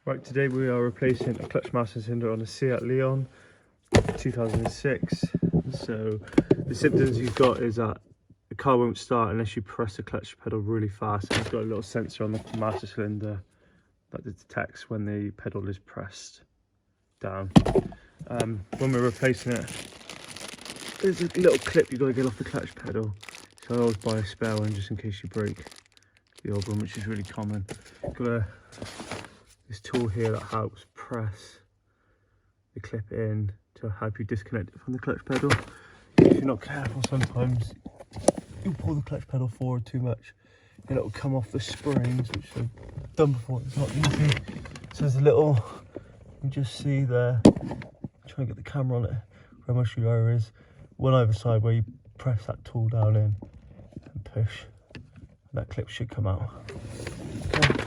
Right, today we are replacing a clutch master cylinder on a Seat Leon 2006. So the symptoms you've got is that the car won't start unless you press the clutch pedal really fast. It's got a little sensor on the master cylinder that detects when the pedal is pressed down. When we're replacing it, there's a little clip you've got to get off the clutch pedal. So I always buy a spare one just in case you break the old one, which is really common. Got this tool here that helps press the clip in to help you disconnect it from the clutch pedal. If you're not careful, sometimes you'll pull the clutch pedal forward too much and it'll come off the springs, which I've done before. It's not easy. So there's a little, you can just see there, try and get the camera on it, where my screwdriver is, one either side where you press that tool down in and push, and that clip should come out. Okay.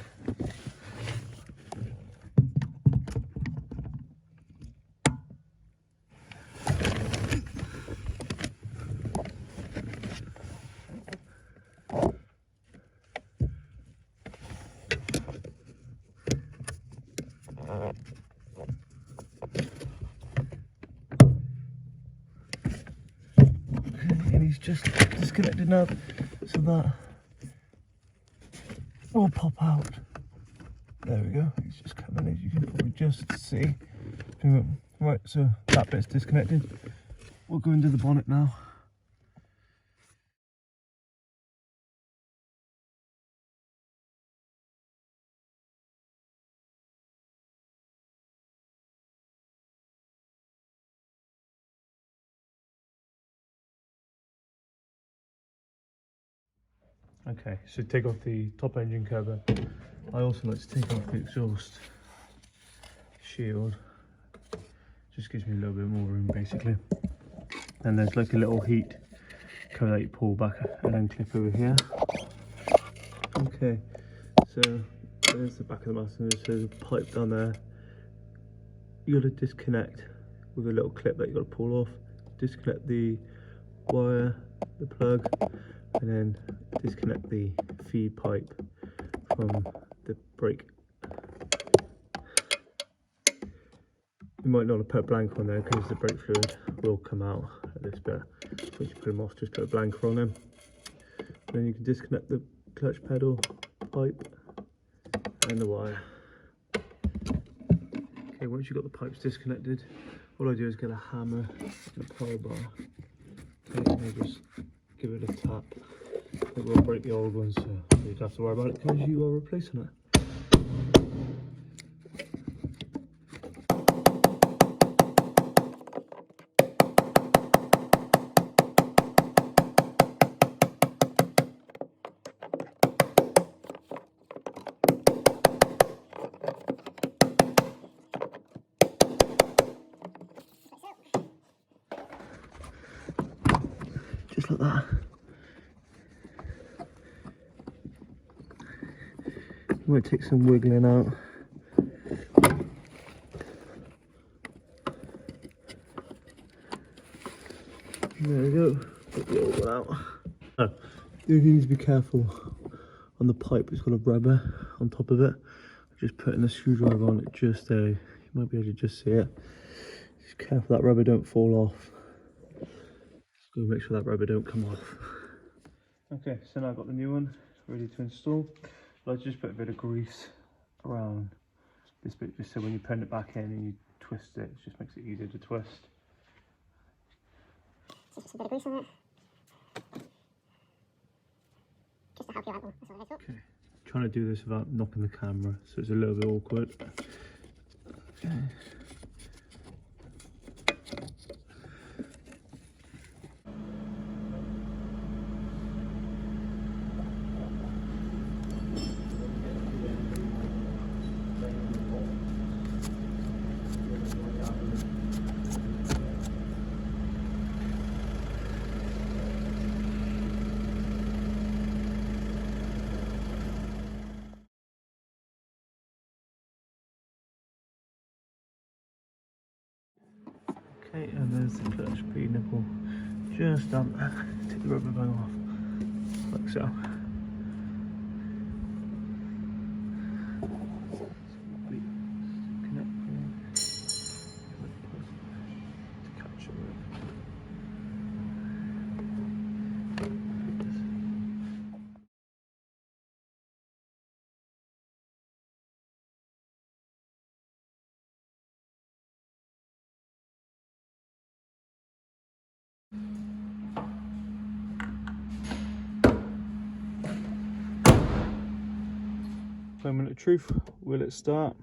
And he's just disconnected now, so that will pop out. There we go, he's just coming, as you can probably just see. Right, so that bit's disconnected. We'll go into the bonnet now. Okay, so take off the top engine cover. I also like to take off the exhaust shield. Just gives me a little bit more room basically. And there's like a little heat cover that you pull back and then clip over here. Okay, so there's the back of the master. So there's a pipe down there. You got to disconnect with a little clip that you got to pull off. Disconnect the wire, the plug, and then disconnect the feed pipe from the brake. You might not have put a blanker on there because the brake fluid will come out at this bit. Once you put them off, just put a blanker on them. And then you can disconnect the clutch pedal, pipe, and the wire. Okay, once you've got the pipes disconnected, all I do is get a hammer and a pry bar. Okay, and I just give it a tap. It will break the old one, so you don't have to worry about it because you are replacing it. Just like that. Might take some wiggling out. There we go. Put the old one out. Oh, you need to be careful on the pipe. It's got a rubber on top of it. Just putting the screwdriver on it just there. You might be able to just see it. Just careful that rubber don't fall off. Just gotta make sure that rubber don't come off. Okay, so now I've got the new one ready to install. I just put a bit of grease around this bit just so when you put it back in and you twist it, it just makes it easier to twist. Just a bit of grease on it. Just to help you out. That's all I thought. Okay, trying to do this without knocking the camera, so it's a little bit awkward. Okay. Okay, and there's the clutch P nipple just down there. Take the rubber band off, like so. Moment of truth, will it start?